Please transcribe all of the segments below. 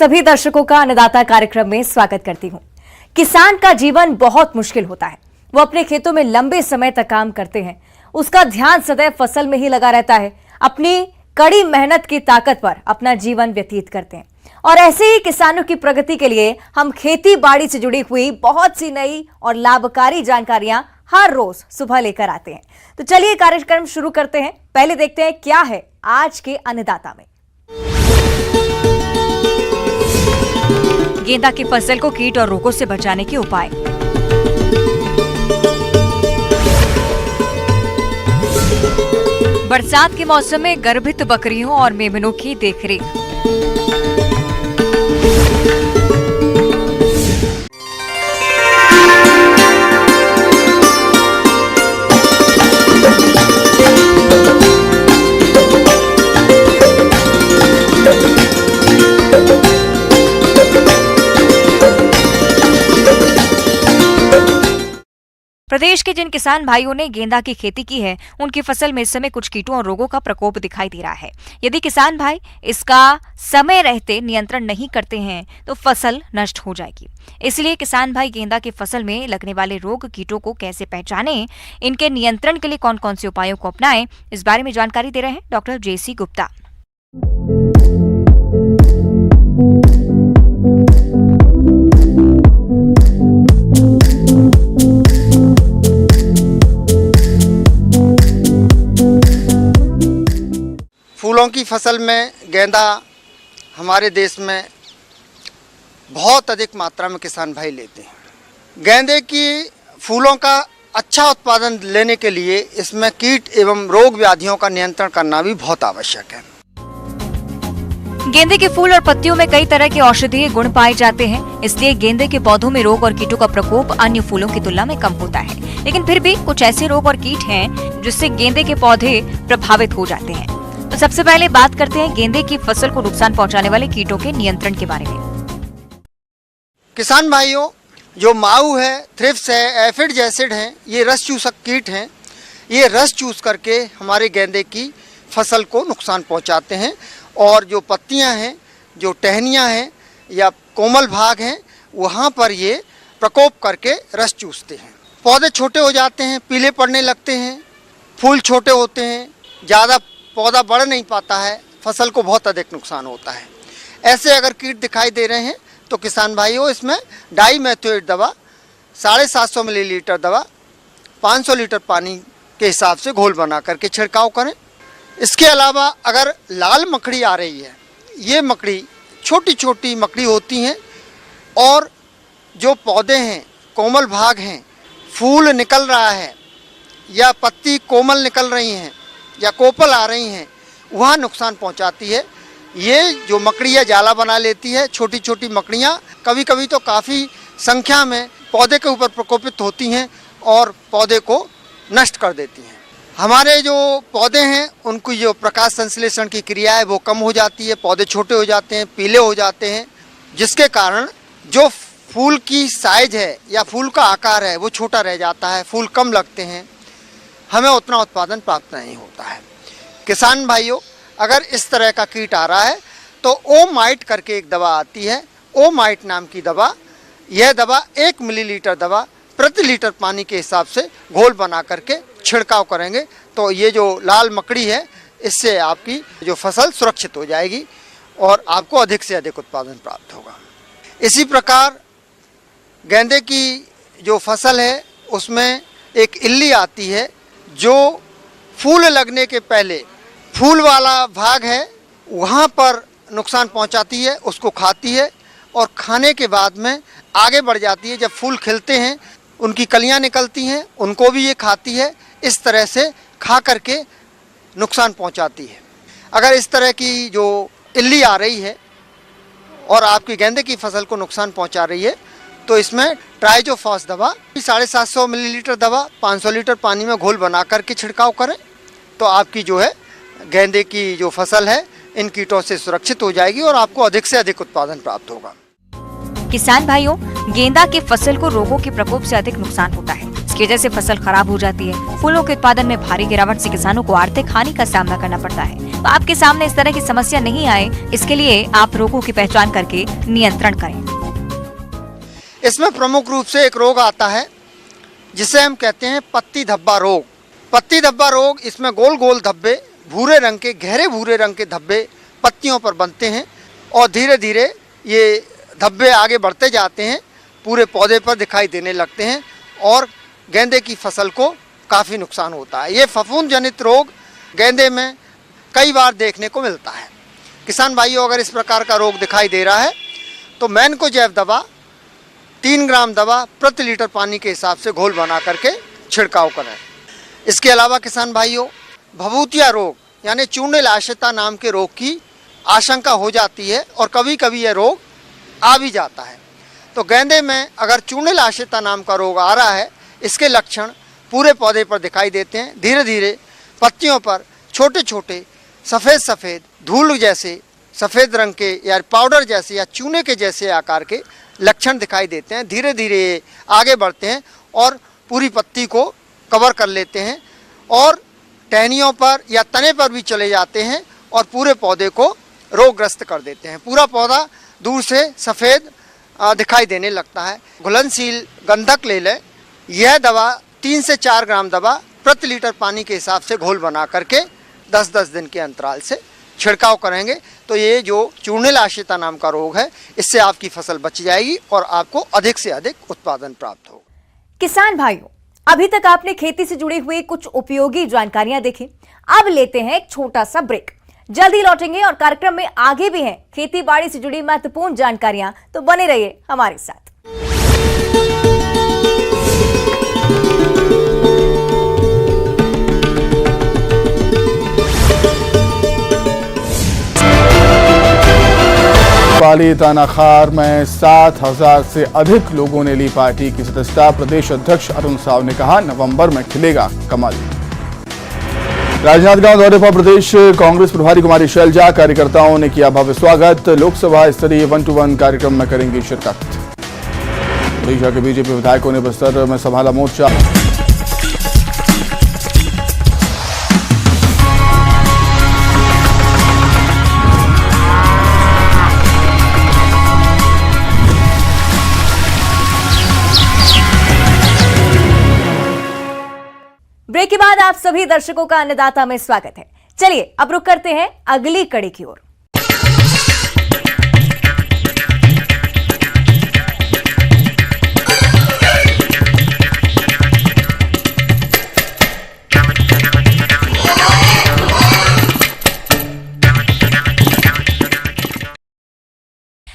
सभी दर्शकों का अन्नदाता कार्यक्रम में स्वागत करती हूं। किसान का जीवन बहुत मुश्किल होता है। वो अपने खेतों में लंबे समय तक काम करते हैं। उसका ध्यान सदैव फसल में ही लगा रहता है। अपनी कड़ी मेहनत की ताकत पर अपना जीवन व्यतीत करते हैं। और ऐसे ही किसानों की प्रगति के लिए हम खेती बाड़ी से जुड़ी हुई बहुत सी नई और लाभकारी जानकारियां हर रोज सुबह लेकर आते हैं। तो चलिए कार्यक्रम शुरू करते हैं। पहले देखते हैं क्या है आज के अन्नदाता में। गेंदा की फसल को कीट और रोगों से बचाने के उपाय। बरसात के मौसम में गर्भित बकरियों और मेमनों की देखरेख। प्रदेश के जिन किसान भाइयों ने गेंदा की खेती की है, उनकी फसल में इस समय कुछ कीटों और रोगों का प्रकोप दिखाई दे रहा है। यदि किसान भाई इसका समय रहते नियंत्रण नहीं करते हैं तो फसल नष्ट हो जाएगी। इसलिए किसान भाई गेंदा की फसल में लगने वाले रोग कीटों को कैसे पहचानें, इनके नियंत्रण के लिए कौन कौन से उपायों को अपनाएं, इस बारे में जानकारी दे रहे हैं डॉक्टर JC गुप्ता। फूलों की फसल में गेंदा हमारे देश में बहुत अधिक मात्रा में किसान भाई लेते हैं। गेंदे की फूलों का अच्छा उत्पादन लेने के लिए इसमें कीट एवं रोग व्याधियों का नियंत्रण करना भी बहुत आवश्यक है। गेंदे के फूल और पत्तियों में कई तरह के औषधीय गुण पाए जाते हैं, इसलिए गेंदे के पौधों में रोग और कीटों का प्रकोप अन्य फूलों की तुलना में कम होता है। लेकिन फिर भी कुछ ऐसे रोग और कीट हैं जिससे गेंदे के पौधे प्रभावित हो जाते हैं। तो सबसे पहले बात करते हैं गेंदे की फसल को नुकसान पहुंचाने वाले कीटों के नियंत्रण के बारे में। किसान भाइयों, जो माऊ है, थ्रिप्स है, एफिड जैसिड हैं, ये रस चूसक कीट हैं। ये रस चूस करके हमारे गेंदे की फसल को नुकसान पहुंचाते हैं और जो पत्तियां हैं, जो टहनियां हैं या कोमल भाग हैं, वहां पर ये प्रकोप करके रस चूसते हैं। पौधे छोटे हो जाते हैं, पीले पड़ने लगते हैं, फूल छोटे होते हैं, ज़्यादा पौधा बढ़ नहीं पाता है, फसल को बहुत अधिक नुकसान होता है। ऐसे अगर कीट दिखाई दे रहे हैं तो किसान भाइयों इसमें डाईमेथोएट दवा 750 मिलीलीटर दवा 500 लीटर पानी के हिसाब से घोल बना करके छिड़काव करें। इसके अलावा अगर लाल मकड़ी आ रही है, ये मकड़ी छोटी छोटी मकड़ी होती हैं और जो पौधे हैं, कोमल भाग हैं, फूल निकल रहा है या पत्ती कोमल निकल रही हैं या कोपल आ रही हैं, वहाँ नुकसान पहुँचाती है। ये जो मकड़ियाँ जाला बना लेती है, छोटी छोटी मकड़ियाँ कभी कभी तो काफ़ी संख्या में पौधे के ऊपर प्रकोपित होती हैं और पौधे को नष्ट कर देती हैं। हमारे जो पौधे हैं उनकी जो प्रकाश संश्लेषण की क्रिया है वो कम हो जाती है, पौधे छोटे हो जाते हैं, पीले हो जाते हैं, जिसके कारण जो फूल की साइज है या फूल का आकार है वो छोटा रह जाता है, फूल कम लगते हैं, हमें उतना उत्पादन प्राप्त नहीं होता है। किसान भाइयों, अगर इस तरह का कीट आ रहा है तो ओमाइट करके एक दवा आती है, ओमाइट नाम की दवा। यह दवा 1 मिलीलीटर दवा प्रति लीटर पानी के हिसाब से घोल बना करके छिड़काव करेंगे तो ये जो लाल मकड़ी है, इससे आपकी जो फसल सुरक्षित हो जाएगी और आपको अधिक से अधिक उत्पादन प्राप्त होगा। इसी प्रकार गेंदे की जो फसल है उसमें एक इल्ली आती है जो फूल लगने के पहले फूल वाला भाग है वहाँ पर नुकसान पहुँचाती है, उसको खाती है और खाने के बाद में आगे बढ़ जाती है। जब फूल खिलते हैं, उनकी कलियाँ निकलती हैं, उनको भी ये खाती है। इस तरह से खा करके नुकसान पहुँचाती है। अगर इस तरह की जो इल्ली आ रही है और आपकी गेंदे की फसल को नुकसान पहुँचा रही है तो इसमें ट्राइजोफॉस दवा 750 मिलीलीटर दवा 500 लीटर पानी में घोल बना करके छिड़काव करें तो आपकी जो है गेंदे की जो फसल है इन कीटों से सुरक्षित हो जाएगी और आपको अधिक से अधिक उत्पादन प्राप्त होगा। किसान भाइयों, गेंदा की फसल को रोगों के प्रकोप से अधिक नुकसान होता है। इसकी वजह से फसल खराब हो जाती है। फूलों के उत्पादन में भारी गिरावट से किसानों को आर्थिक हानि का सामना करना पड़ता है। तो आपके सामने इस तरह की समस्या नहीं आए, इसके लिए आप रोगों की पहचान करके नियंत्रण करें। इसमें प्रमुख रूप से एक रोग आता है जिसे हम कहते हैं पत्ती धब्बा रोग। पत्ती धब्बा रोग, इसमें गोल गोल धब्बे, भूरे रंग के, गहरे भूरे रंग के धब्बे पत्तियों पर बनते हैं और धीरे धीरे ये धब्बे आगे बढ़ते जाते हैं, पूरे पौधे पर दिखाई देने लगते हैं और गेंदे की फसल को काफ़ी नुकसान होता है। ये फफूंद जनित रोग गेंदे में कई बार देखने को मिलता है। किसान भाइयों, अगर इस प्रकार का रोग दिखाई दे रहा है तो मैनकोजेब दवा 3 ग्राम दवा प्रति लीटर पानी के हिसाब से घोल बना करके छिड़काव करें। इसके अलावा किसान भाइयों, भभूतिया रोग यानी चूर्णिल आश्रिता नाम के रोग की आशंका हो जाती है और कभी कभी यह रोग आ भी जाता है। तो गेंदे में अगर चूर्णिल आश्रिता नाम का रोग आ रहा है, इसके लक्षण पूरे पौधे पर दिखाई देते हैं। धीरे धीरे पत्तियों पर छोटे छोटे सफ़ेद सफ़ेद धूल जैसे सफ़ेद रंग के या पाउडर जैसे या चूने के जैसे आकार के लक्षण दिखाई देते हैं। धीरे धीरे आगे बढ़ते हैं और पूरी पत्ती को कवर कर लेते हैं और टहनियों पर या तने पर भी चले जाते हैं और पूरे पौधे को रोगग्रस्त कर देते हैं। पूरा पौधा दूर से सफ़ेद दिखाई देने लगता है। घुलनशील गंधक ले लें। यह दवा 3 से 4 ग्राम दवा प्रति लीटर पानी के हिसाब से घोल बना करके 10-10 दिन के अंतराल से छिड़काव करेंगे तो ये जो चूर्णिल आश्रिता नाम का रोग है, इससे आपकी फसल बच जाएगी और आपको अधिक से अधिक उत्पादन प्राप्त होगा। किसान भाइयों, अभी तक आपने खेती से जुड़ी हुई कुछ उपयोगी जानकारियां देखी। अब लेते हैं एक छोटा सा ब्रेक। जल्दी लौटेंगे और कार्यक्रम में आगे भी हैं खेती बाड़ी से जुड़ी महत्वपूर्ण जानकारियां, तो बने रहिए हमारे साथ। वाली तानाखार में 7,000 से अधिक लोगों ने ली पार्टी की सदस्यता। प्रदेश अध्यक्ष अरुण साव ने कहा, नवंबर में खिलेगा कमल। राजनांदगांव दौरे पर प्रदेश कांग्रेस प्रभारी कुमारी शैलजा, कार्यकर्ताओं ने किया भव्य स्वागत। लोकसभा स्तरीय 1-to-1 कार्यक्रम में करेंगी शिरकत। उड़ीसा के बीजेपी विधायकों ने बस्तर में संभाला मोर्चा। ब्रेक के बाद आप सभी दर्शकों का अन्नदाता में स्वागत है। चलिए अब रुक करते हैं अगली कड़ी की ओर।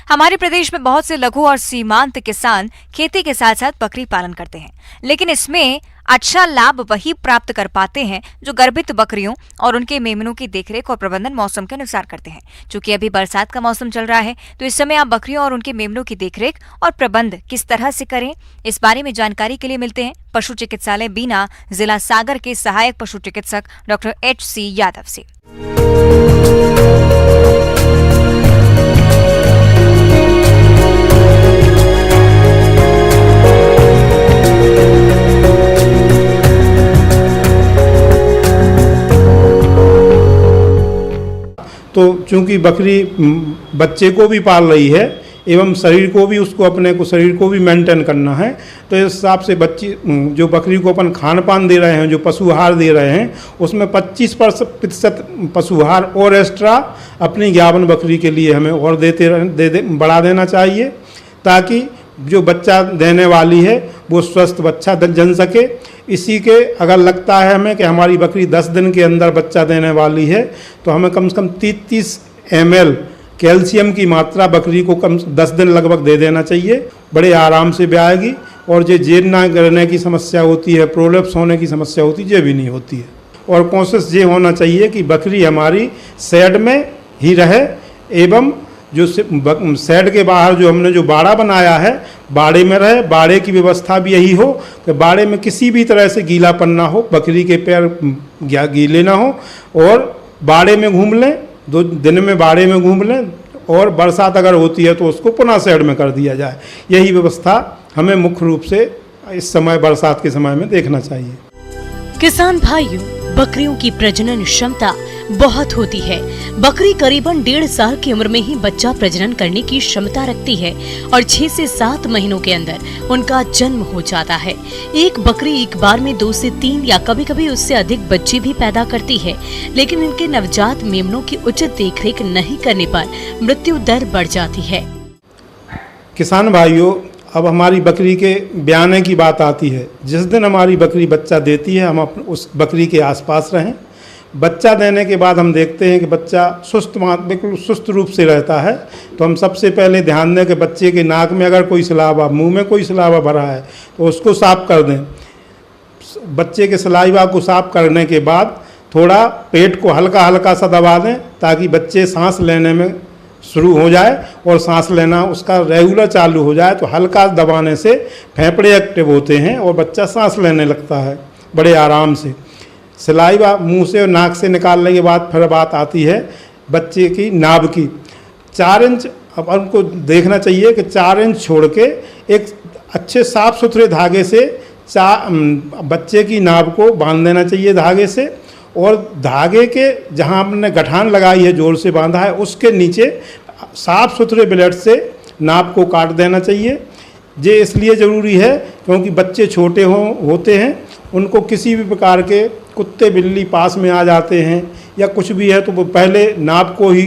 हमारे प्रदेश में बहुत से लघु और सीमांत किसान खेती के साथ साथ बकरी पालन करते हैं, लेकिन इसमें अच्छा लाभ वही प्राप्त कर पाते हैं जो गर्भित बकरियों और उनके मेमनों की देखरेख और प्रबंधन मौसम के अनुसार करते हैं। चूंकि अभी बरसात का मौसम चल रहा है, तो इस समय आप बकरियों और उनके मेमनों की देखरेख और प्रबंध किस तरह से करें, इस बारे में जानकारी के लिए मिलते हैं पशु चिकित्सालय बीना, जिला सागर के सहायक पशु चिकित्सक डॉक्टर HC यादव से। तो चूंकि बकरी बच्चे को भी पाल रही है एवं शरीर को भी, उसको अपने को शरीर को भी मेंटेन करना है, तो इस हिसाब से जो बकरी को अपन खान पान दे रहे हैं, जो पशु आहार दे रहे हैं, उसमें 25% पशु आहार और एक्स्ट्रा अपनी गाभिन बकरी के लिए हमें और बढ़ा देना चाहिए, ताकि जो बच्चा देने वाली है वो स्वस्थ बच्चा जन सके। इसी के अगर लगता है हमें कि हमारी बकरी 10 दिन के अंदर बच्चा देने वाली है, तो हमें कम से कम 30 ml कैल्शियम की मात्रा बकरी को कम 10 दिन लगभग दे देना चाहिए। बड़े आराम से ब्याएगी और जो जीर्ण गिरने की समस्या होती है, प्रोलेप्स होने की समस्या होती है, ये भी नहीं होती है। और कोशिश ये होना चाहिए कि बकरी हमारी शेड में ही रहे एवं जो शेड के बाहर जो हमने जो बाड़ा बनाया है, बाड़े में रहे। बाड़े की व्यवस्था भी यही हो कि बाड़े में किसी भी तरह से गीलापन ना हो, बकरी के पैर गीले ना हो, और बाड़े में घूम लें, 2 दिन में बाड़े में घूम लें, और बरसात अगर होती है तो उसको पुनः शेड में कर दिया जाए। यही व्यवस्था हमें मुख्य रूप से इस समय बरसात के समय में देखना चाहिए। किसान भाइयों, बकरियों की प्रजनन क्षमता बहुत होती है। बकरी करीबन 1.5 साल की उम्र में ही बच्चा प्रजनन करने की क्षमता रखती है और 6 से 7 महीनों के अंदर उनका जन्म हो जाता है। एक बकरी एक बार में 2 से 3 या कभी-कभी उससे अधिक बच्चे भी पैदा करती है, लेकिन इनके नवजात मेमनों की उचित देखरेख नहीं करने पर मृत्यु दर बढ़ जाती है। किसान भाइयों, अब हमारी बकरी के ब्याने की बात आती है। जिस दिन हमारी बकरी बच्चा देती है, हम उस बकरी के आसपास रहें। बच्चा देने के बाद हम देखते हैं कि बच्चा बिल्कुल सुस्त रूप से रहता है, तो हम सबसे पहले ध्यान दें कि बच्चे के नाक में अगर कोई सलावा, मुंह में कोई सलावा भरा है तो उसको साफ कर दें। बच्चे के सलाइवा को साफ करने के बाद थोड़ा पेट को हल्का हल्का सा दबा दें, ताकि बच्चे सांस लेने में शुरू हो जाए और सांस लेना उसका रेगुलर चालू हो जाए। तो हल्का दबाने से फेफड़े एक्टिव होते हैं और बच्चा सांस लेने लगता है बड़े आराम से। सलाइवा मुंह से और नाक से निकालने के बाद फिर बात आती है बच्चे की नाभ की। 4 इंच अब उनको देखना चाहिए कि 4 इंच छोड़ के एक अच्छे साफ सुथरे धागे से बच्चे की नाभ को बांध देना चाहिए धागे से, और धागे के जहां हमने गठान लगाई है, जोर से बांधा है, उसके नीचे साफ सुथरे ब्लेड से नाभ को काट देना चाहिए। ये इसलिए ज़रूरी है क्योंकि बच्चे छोटे होते हैं, उनको किसी भी प्रकार के कुत्ते बिल्ली पास में आ जाते हैं या कुछ भी है तो वो पहले नाभ को ही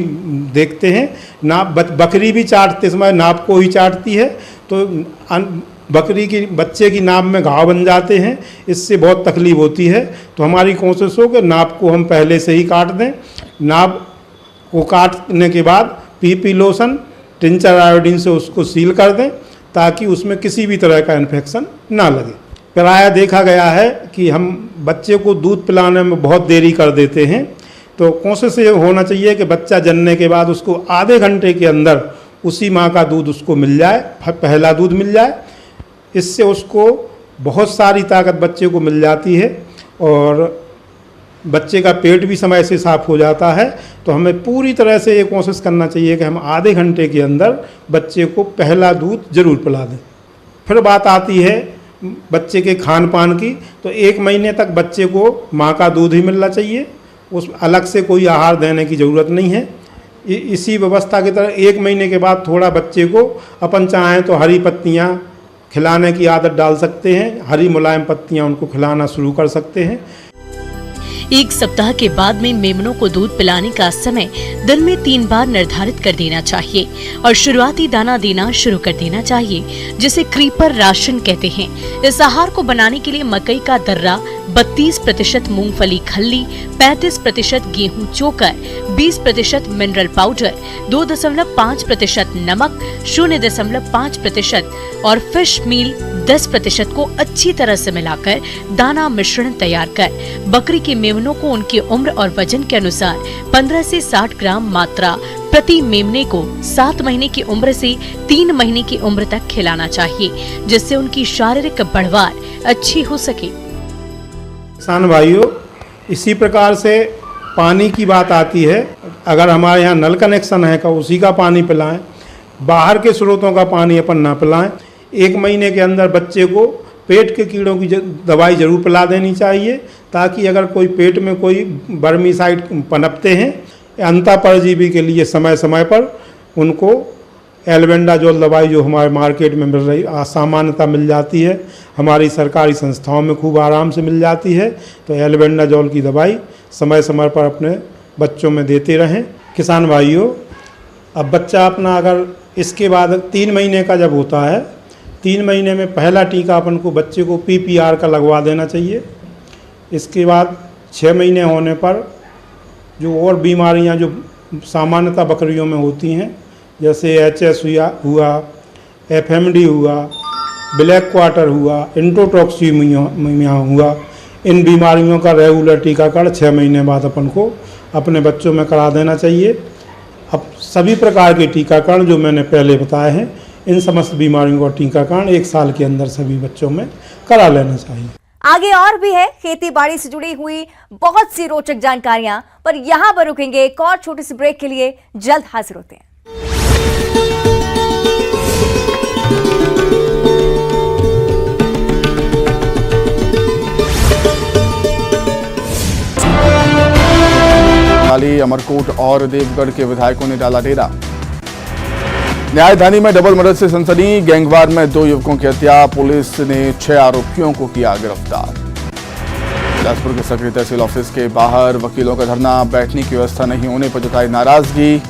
देखते हैं। नाभ बकरी भी चाटते समय नाभ को ही चाटती है, तो बकरी की बच्चे की नाभ में घाव बन जाते हैं, इससे बहुत तकलीफ होती है। तो हमारी कोशिश हो कि नाभ को हम पहले से ही काट दें। नाभ को काटने के बाद पीपी लोशन, टिंचर आयोडीन से उसको सील कर दें, ताकि उसमें किसी भी तरह का इन्फेक्शन ना लगे। प्रायः देखा गया है कि हम बच्चे को दूध पिलाने में बहुत देरी कर देते हैं, तो कोशिश ये होना चाहिए कि बच्चा जन्मने के बाद उसको आधे घंटे के अंदर उसी माँ का दूध उसको मिल जाए, पहला दूध मिल जाए। इससे उसको बहुत सारी ताकत बच्चे को मिल जाती है और बच्चे का पेट भी समय से साफ हो जाता है। तो हमें पूरी तरह से ये कोशिश करना चाहिए कि हम आधे घंटे के अंदर बच्चे को पहला दूध जरूर पिला दें। फिर बात आती है बच्चे के खान पान की, तो 1 महीने तक बच्चे को माँ का दूध ही मिलना चाहिए, उस अलग से कोई आहार देने की ज़रूरत नहीं है। इसी व्यवस्था की तरह 1 महीने के बाद थोड़ा बच्चे को अपन चाहें तो हरी पत्तियाँ खिलाने की आदत डाल सकते हैं, हरी मुलायम पत्तियाँ उनको खिलाना शुरू कर सकते हैं। 1 सप्ताह के बाद में मेमनों को दूध पिलाने का समय दिन में 3 बार निर्धारित कर देना चाहिए और शुरुआती दाना देना शुरू कर देना चाहिए, जिसे क्रीपर राशन कहते हैं। इस आहार को बनाने के लिए मकई का दर्रा, 32% मूंगफली खल्ली, 35% गेहूं चोकर, 20% मिनरल पाउडर, 2.5% नमक, 0.5% और फिश मील 10% को अच्छी तरह से मिलाकर दाना मिश्रण तैयार कर बकरी के मेमनों को उनकी उम्र और वजन के अनुसार 15 से 60 ग्राम मात्रा प्रति मेमने को 7 महीने की उम्र से 3 महीने की उम्र तक खिलाना चाहिए, जिससे उनकी शारीरिक बढ़वार अच्छी हो सके। किसान भाइयों, इसी प्रकार से पानी की बात आती है। अगर हमारे यहाँ नल कनेक्शन है का उसी का पानी पिलाएं, बाहर के स्रोतों का पानी अपन ना पिलाएं। 1 महीने के अंदर बच्चे को पेट के कीड़ों की दवाई जरूर पिला देनी चाहिए, ताकि अगर कोई पेट में कोई वर्मीसाइड पनपते हैं, अंता परजीवी के लिए समय समय पर उनको एल्बेंडाजोल दवाई जो हमारे मार्केट में मिल रही सामान्यतः मिल जाती है, हमारी सरकारी संस्थाओं में खूब आराम से मिल जाती है। तो एल्बेंडाजोल की दवाई समय समय पर अपने बच्चों में देते रहें। किसान भाइयों, अब बच्चा अपना अगर इसके बाद 3 महीने का जब होता है, 3 महीने में पहला टीका अपन को बच्चे को PPR का लगवा देना चाहिए। इसके बाद 6 महीने होने पर जो और बीमारियां जो सामान्यतः बकरियों में होती हैं, जैसे HS हुआ, FMD हुआ, ब्लैक क्वार्टर हुआ, इंट्रोटॉक्सीमिया हुआ, इन बीमारियों का रेगुलर टीकाकरण 6 महीने बाद अपन को अपने बच्चों में करा देना चाहिए। अब सभी प्रकार के टीकाकरण जो मैंने पहले बताए हैं, इन समस्त बीमारियों का टीकाकरण 1 साल के अंदर सभी बच्चों में करा लेना चाहिए। आगे और भी है खेती बाड़ी से जुड़ी हुई बहुत सी रोचक जानकारियां, पर यहां पर रुकेंगे एक और छोटे से ब्रेक के लिए। जल्द हाजिर होते हैं। रिपोर्ट और देवगढ़ के विधायकों ने डाला डेरा। न्यायधानी में डबल मर्डर से सनसनी, गैंगवार में 2 युवकों की हत्या, पुलिस ने 6 आरोपियों को किया गिरफ्तार। बिलासपुर के सक्रिय तहसील ऑफिस के बाहर वकीलों का धरना, बैठने की व्यवस्था नहीं होने पर जताई नाराजगी।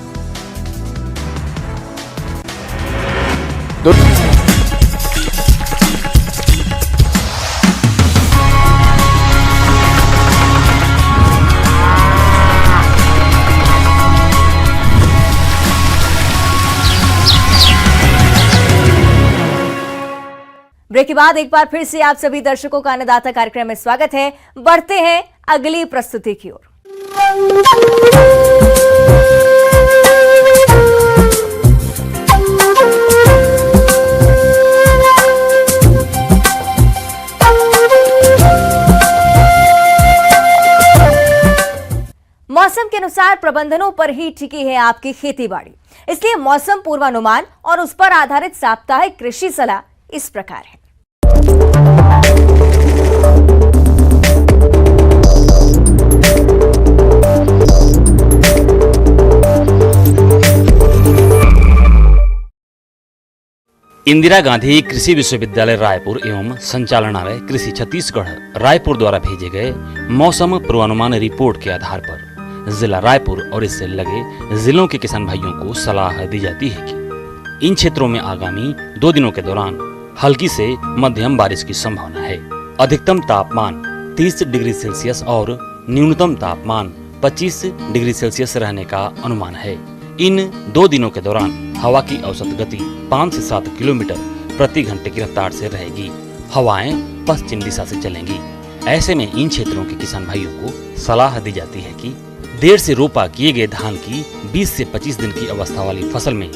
ब्रेक के बाद एक बार फिर से आप सभी दर्शकों का अन्नदाता कार्यक्रम में स्वागत है। बढ़ते हैं अगली प्रस्तुति की ओर। मौसम के अनुसार प्रबंधनों पर ही टिकी है आपकी खेती-बाड़ी, इसलिए मौसम पूर्वानुमान और उस पर आधारित साप्ताहिक कृषि सलाह इस प्रकार है। इंदिरा गांधी कृषि विश्वविद्यालय रायपुर एवं संचालनालय कृषि छत्तीसगढ़ रायपुर द्वारा भेजे गए मौसम पूर्वानुमान रिपोर्ट के आधार पर जिला रायपुर और इससे लगे जिलों के किसान भाइयों को सलाह दी जाती है कि इन क्षेत्रों में आगामी 2 दिनों के दौरान हल्की से मध्यम बारिश की संभावना है। अधिकतम तापमान 30 डिग्री सेल्सियस और न्यूनतम तापमान 25 डिग्री सेल्सियस रहने का अनुमान है। इन 2 दिनों के दौरान हवा की औसत गति 5 से 7 किलोमीटर प्रति घंटे की रफ्तार से रहेगी। हवाएं पश्चिम दिशा से चलेंगी। ऐसे में इन क्षेत्रों के किसान भाइयों को सलाह दी जाती है कि देर से रोपा किए गए धान की 20 से 25 दिन की अवस्था वाली फसल में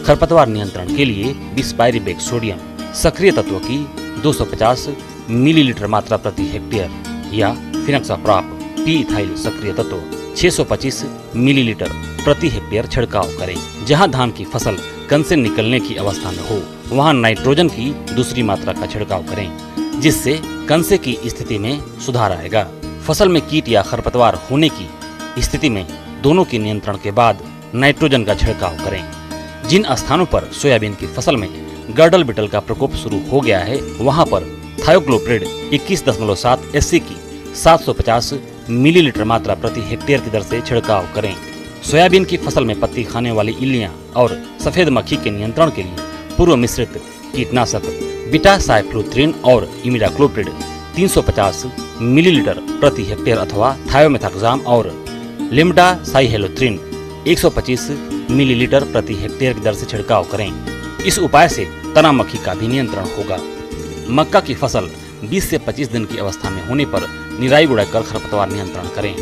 खरपतवार नियंत्रण के लिए बिस्पायरिबेक सोडियम सक्रिय तत्व की 250 मिलीलीटर मात्रा प्रति हेक्टेयर या फिनक्साप्राप पी इथाइल सक्रिय तत्व 625 मिलीलीटर प्रति हेक्टेयर छिड़काव करें। जहां धान की फसल कण से निकलने की अवस्था में हो वहां नाइट्रोजन की दूसरी मात्रा का छिड़काव करें, जिससे कंसे की स्थिति में सुधार आएगा। फसल में कीट या खरपतवार होने की स्थिति में दोनों के नियंत्रण के बाद नाइट्रोजन का छिड़काव करें। जिन स्थानों पर सोयाबीन की फसल में गर्डल बिटल का प्रकोप शुरू हो गया है वहां पर थायोक्लोप्रिड 21.7 SC की 750 मिलीलीटर मात्रा प्रति हेक्टेयर की दर से छिड़काव करें। सोयाबीन की फसल में पत्ती खाने वाली इल्लियां और सफेद मक्खी के नियंत्रण के लिए पूर्व मिश्रित कीटनाशक बीटा-साइक्लोथ्रिन और इमिडाक्लोप्रिड 350 मिलीलीटर प्रति हेक्टेयर अथवा थायोमेथाक्साम और लिम्डासाइहेलोथ्रिन 125 मिलीलीटर प्रति हेक्टेयर की दर से छिड़काव करें। इस उपाय से तना मक्खी का भी नियंत्रण होगा। मक्का की फसल 20 से 25 दिन की अवस्था में होने पर निराई गुड़ाई कर खरपतवार नियंत्रण करें।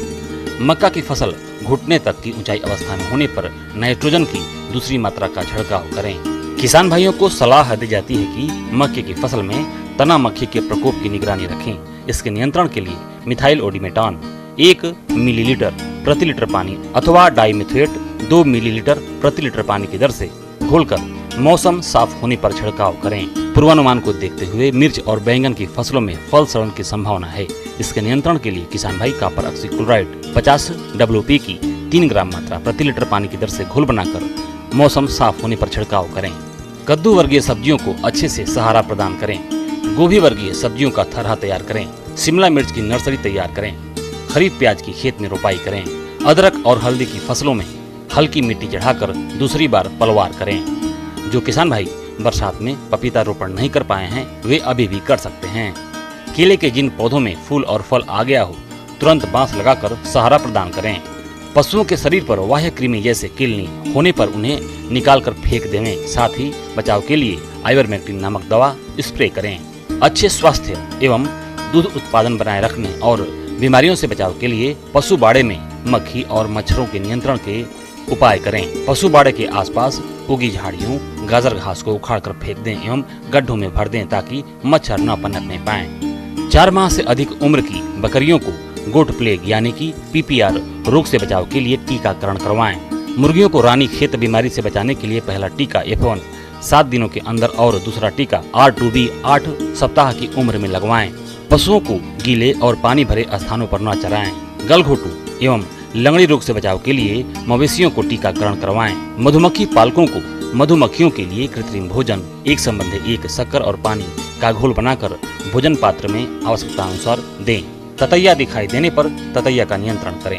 मक्का की फसल घुटने तक की ऊंचाई अवस्था में होने पर नाइट्रोजन की दूसरी मात्रा का छिड़काव करें। किसान भाइयों को सलाह दी जाती है कि मक्के की फसल में तना मक्खी के प्रकोप की निगरानी रखें। इसके नियंत्रण के लिए मिथाइल ओडिमेटान 1 मिलीलीटर प्रति लीटर पानी अथवा डाइमिथोएट 2 मिलीलीटर प्रति लीटर पानी की दर से घोलकर मौसम साफ होने पर छिड़काव करें। पूर्वानुमान को देखते हुए मिर्च और बैंगन की फसलों में फल सड़न की संभावना है। इसके नियंत्रण के लिए किसान भाई कॉपर ऑक्सीक्लोराइड 50 WP की 3 ग्राम मात्रा प्रति लीटर पानी की दर से घोल बनाकर मौसम साफ होने पर छिड़काव करें। कद्दू वर्गीय सब्जियों को अच्छे से सहारा प्रदान करें। गोभी वर्गीय सब्जियों का थरहा तैयार करें। शिमला मिर्च की नर्सरी तैयार करें। खरीफ प्याज की खेत में रोपाई करें। अदरक और हल्दी की फसलों में हल्की मिट्टी चढ़ाकर दूसरी बार पलवार करें। जो किसान भाई बरसात में पपीता रोपण नहीं कर पाए हैं वे अभी भी कर सकते हैं। केले के जिन पौधों में फूल और फल आ गया हो तुरंत बांस लगाकर सहारा प्रदान करें। पशुओं के शरीर पर बाह्य कृमि जैसे किलनी होने पर उन्हें निकालकर फेंक देवें। साथ ही बचाव के लिए आइवरमेक्टिन नामक दवा स्प्रे करें। अच्छे स्वास्थ्य एवं दूध उत्पादन बनाए रखने और बीमारियों से बचाव के लिए पशु बाड़े में मक्खी और मच्छरों के नियंत्रण के उपाय करें। पशु बाड़े के आसपास उगी झाड़ियों गाजर घास को उखाड़कर फेंक दें एवं गड्ढों में भर दें ताकि मच्छर न पनपने पाएं। 4 माह से अधिक उम्र की बकरियों को गोट प्लेग यानी कि PPR रोग से बचाव के लिए टीकाकरण करवाएं। मुर्गियों को रानी खेत बीमारी से बचाने के लिए पहला टीका F1 7 दिनों के अंदर और दूसरा टीका R2B 8 सप्ताह की उम्र में लगवाएं। पशुओं को गीले और पानी भरे स्थानों पर न चराएं। गलघोटू एवं लंगड़ी रोग से बचाव के लिए मवेशियों को टीकाकरण करवाएं। मधुमक्खी पालकों को मधुमक्खियों के लिए कृत्रिम भोजन एक संबंधी एक शक्कर और पानी का घोल बनाकर भोजन पात्र में आवश्यकता अनुसार दें। ततैया दिखाई देने पर ततैया का नियंत्रण करें।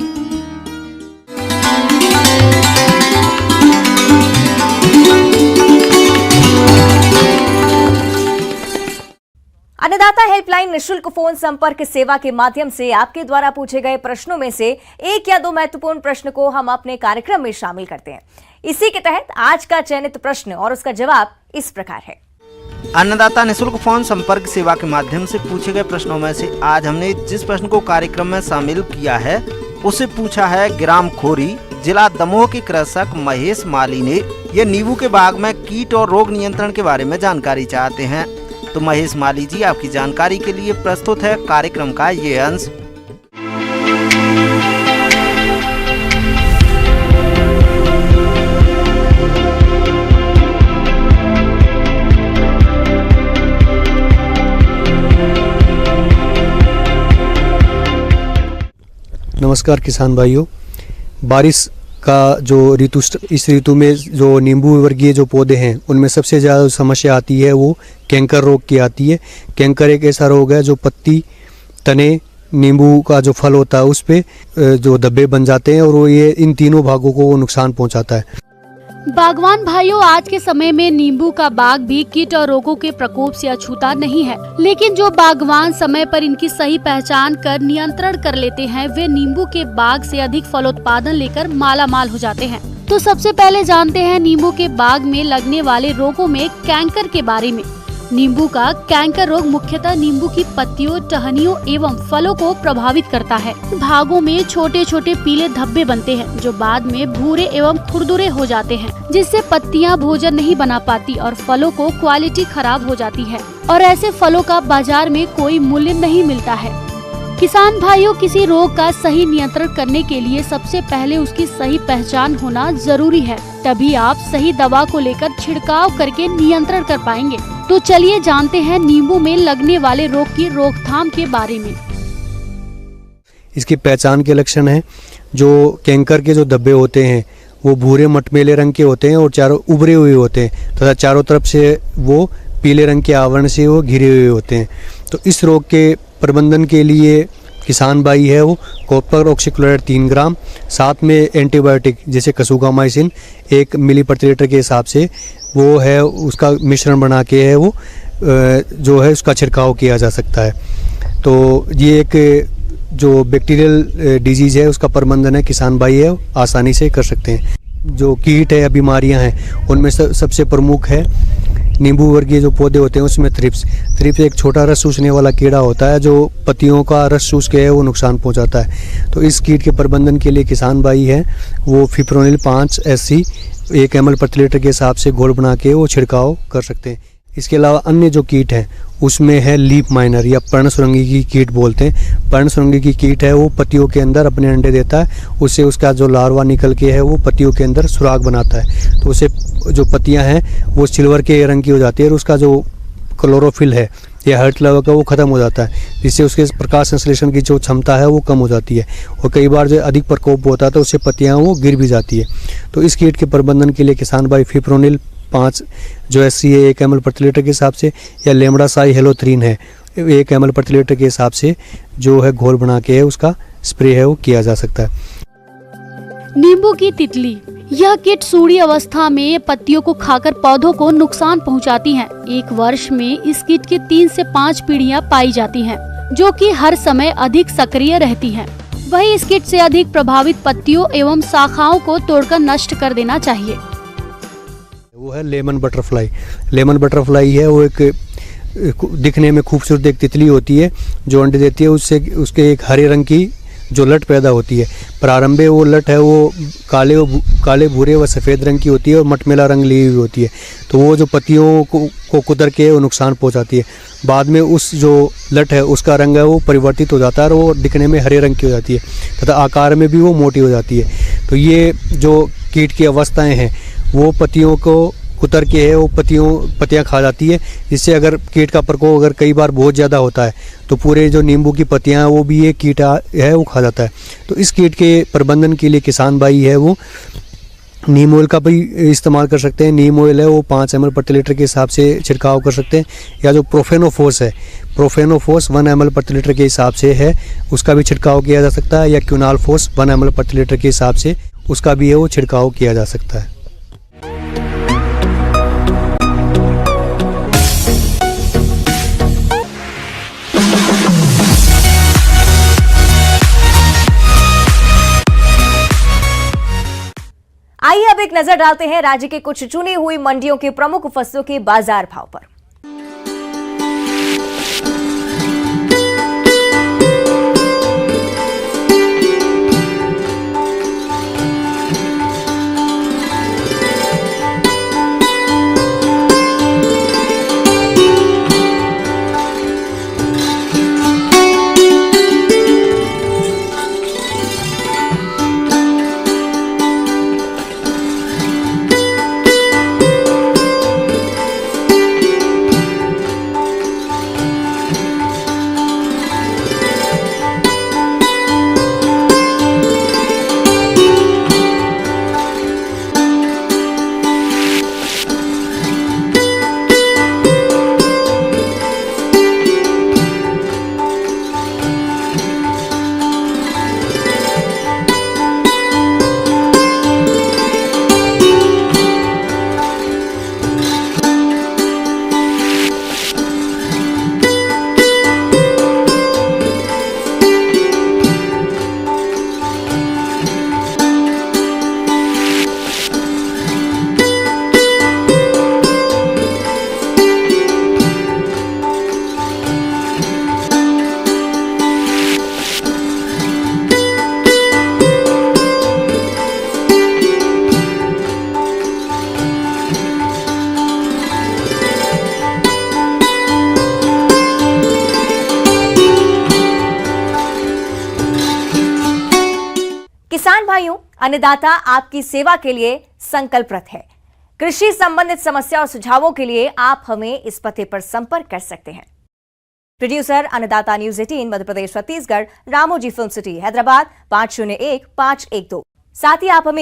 अन्नदाता हेल्पलाइन निशुल्क फोन संपर्क सेवा के माध्यम से आपके द्वारा पूछे गए प्रश्नों में से एक या दो महत्वपूर्ण प्रश्न को हम अपने कार्यक्रम में शामिल करते हैं। इसी के तहत आज का चयनित प्रश्न और उसका जवाब इस प्रकार है। अन्नदाता निशुल्क फोन संपर्क सेवा के माध्यम से पूछे गए प्रश्नों में से आज हमने जिस प्रश्न को कार्यक्रम में शामिल किया है उसे पूछा है ग्राम खोरी, जिला दमोह के कृषक महेश माली ने। ये नींबू के बाग में कीट और रोग नियंत्रण के बारे में जानकारी चाहते हैं। तो महेश माली जी, आपकी जानकारी के लिए प्रस्तुत है कार्यक्रम का ये अंश। नमस्कार किसान भाइयों, बारिश का जो ऋतु, इस ऋतु में जो नींबू वर्गीय जो पौधे हैं उनमें सबसे ज़्यादा समस्या आती है वो कैंकर रोग की आती है। कैंकर एक ऐसा रोग है जो पत्ती, तने, नींबू का जो फल होता है उस पे जो धब्बे बन जाते हैं और वो ये इन तीनों भागों को नुकसान पहुंचाता है। बागवान भाइयों, आज के समय में नींबू का बाग भी कीट और रोगों के प्रकोप से अछूता नहीं है, लेकिन जो बागवान समय पर इनकी सही पहचान कर नियंत्रण कर लेते हैं वे नींबू के बाग से अधिक फलोत्पादन लेकर माला माल हो जाते हैं। तो सबसे पहले जानते हैं नींबू के बाग में लगने वाले रोगों में कैंकर के बारे में। नींबू का कैंकर रोग मुख्यतः नींबू की पत्तियों, टहनियों एवं फलों को प्रभावित करता है। भागों में छोटे छोटे पीले धब्बे बनते हैं जो बाद में भूरे एवं खुरदुरे हो जाते हैं, जिससे पत्तियां भोजन नहीं बना पाती और फलों को क्वालिटी खराब हो जाती है और ऐसे फलों का बाजार में कोई मूल्य नहीं मिलता है। किसान भाइयों, किसी रोग का सही नियंत्रण करने के लिए सबसे पहले उसकी सही पहचान होना जरूरी है, तभी आप सही दवा को लेकर छिड़काव करके नियंत्रण कर पाएंगे। तो चलिए जानते हैं नींबू में लगने वाले रोग की रोकथाम के बारे में। इसकी पहचान के लक्षण हैं, जो कैंकर के जो धब्बे होते हैं वो भूरे मटमेले रंग के होते हैं और चारों उभरे हुए होते हैं तथा चारों तरफ से वो पीले रंग के आवरण से वो घिरे हुए होते हैं। तो इस रोग के प्रबंधन के लिए किसान भाई है वो कॉपर ऑक्सीक्लोराइड 3 ग्राम, साथ में एंटीबायोटिक जैसे कसुगामाइसिन 1 मिली प्रति लीटर के हिसाब से वो है उसका मिश्रण बना के है वो जो है उसका छिड़काव किया जा सकता है। तो ये एक जो बैक्टीरियल डिजीज़ है उसका प्रबंधन है किसान भाई है आसानी से कर सकते हैं। जो कीट है या बीमारियां हैं उनमें सबसे प्रमुख है नींबू वर्गीय जो पौधे होते हैं उसमें थ्रिप्स एक छोटा रस चूसने वाला कीड़ा होता है जो पत्तियों का रस चूस के है वो नुकसान पहुंचाता है। तो इस कीट के प्रबंधन के लिए किसान भाई है वो फिप्रोनिल 5 SC 1 ml प्रति लीटर के हिसाब से घोल बना के वो छिड़काव कर सकते हैं। इसके अलावा अन्य जो कीट हैं उसमें है लीफ माइनर या पर्णसुरंगी की कीट बोलते हैं। पर्णसुरंगी की कीट है वो पत्तियों के अंदर अपने अंडे देता है, उससे उसका जो लार्वा निकल के है वो पत्तियों के अंदर सुराग बनाता है। तो उससे जो पत्तियां हैं वो सिल्वर के रंग की हो जाती है और उसका जो क्लोरोफिल है या हर्ट लेवल का वो खत्म हो जाता है, जिससे उसके प्रकाश संश्लेषण की जो क्षमता है वो कम हो जाती है और कई बार जो अधिक प्रकोप होता है तो उससे पत्तियां वो गिर भी जाती है। तो इस कीट के प्रबंधन के लिए किसान भाई फिप्रोनिल 5 जो SC है 1 ml प्रति लीटर के हिसाब से या लेमड़ा साई हेलोथ्रीन है 1 ml प्रति लीटर के हिसाब से जो है घोल बना के है उसका स्प्रे है वो किया जा सकता है। नींबू की तितली, यह कीट सूढ़ी अवस्था में पत्तियों को खाकर पौधों को नुकसान पहुंचाती हैं। एक वर्ष में इस कीट की 3 से 5 पीढ़ियां पाई जाती हैं, जो कि हर समय अधिक सक्रिय रहती हैं। वही इस कीट से अधिक प्रभावित पत्तियों एवं शाखाओं को तोड़कर नष्ट कर देना चाहिए। वो है लेमन बटरफ्लाई। लेमन बटरफ्लाई है वो एक दिखने में खूबसूरत एक तितली होती है जो अंडे देती है, उससे उसके एक हरे रंग की जो लट पैदा होती है। प्रारंभ में वो लट है वो काले भूरे व सफ़ेद रंग की होती है और मटमेला रंग ली हुई होती है। तो वो जो पत्तियों को कुतर के वो नुकसान पहुंचाती है। बाद में उस जो लट है उसका रंग है वो परिवर्तित हो जाता है और वो दिखने में हरे रंग की हो जाती है तथा आकार में भी वो मोटी हो जाती है। तो ये जो कीट की अवस्थाएँ हैं वो पत्तियों को कुतर के है वो पत्तियां खा जाती है, जिससे अगर कीट का प्रकोप अगर कई बार बहुत ज़्यादा होता है तो पूरे जो नींबू की पत्तियां हैं वो भी ये कीट है वो खा जाता है। तो इस कीट के प्रबंधन के लिए किसान भाई है वो नीम ऑयल का भी इस्तेमाल कर सकते हैं। नीम ऑयल है वो 5 ml प्रति लीटर के हिसाब से छिड़काव कर सकते हैं, या जो प्रोफेनोफोस है, प्रोफेनोफोस 1 ml प्रति लीटर के हिसाब से है उसका भी छिड़काव किया जा सकता है, या क्यूनालफोस 1 ml प्रति लीटर के हिसाब से उसका भी है वो छिड़काव किया जा सकता है। आइए अब एक नजर डालते हैं राज्य के कुछ चुनी हुई मंडियों के प्रमुख फसलों के बाजार भाव पर। किसान भाइयों, अन्नदाता आपकी सेवा के लिए संकल्परत है। कृषि संबंधित समस्या और सुझावों के लिए आप हमें इस पते पर संपर्क कर सकते हैं। प्रोड्यूसर अन्नदाता news 18 Madhya Pradesh Chhattisgarh, Ramoji film city, Hyderabad 501512। साथ ही आप हमें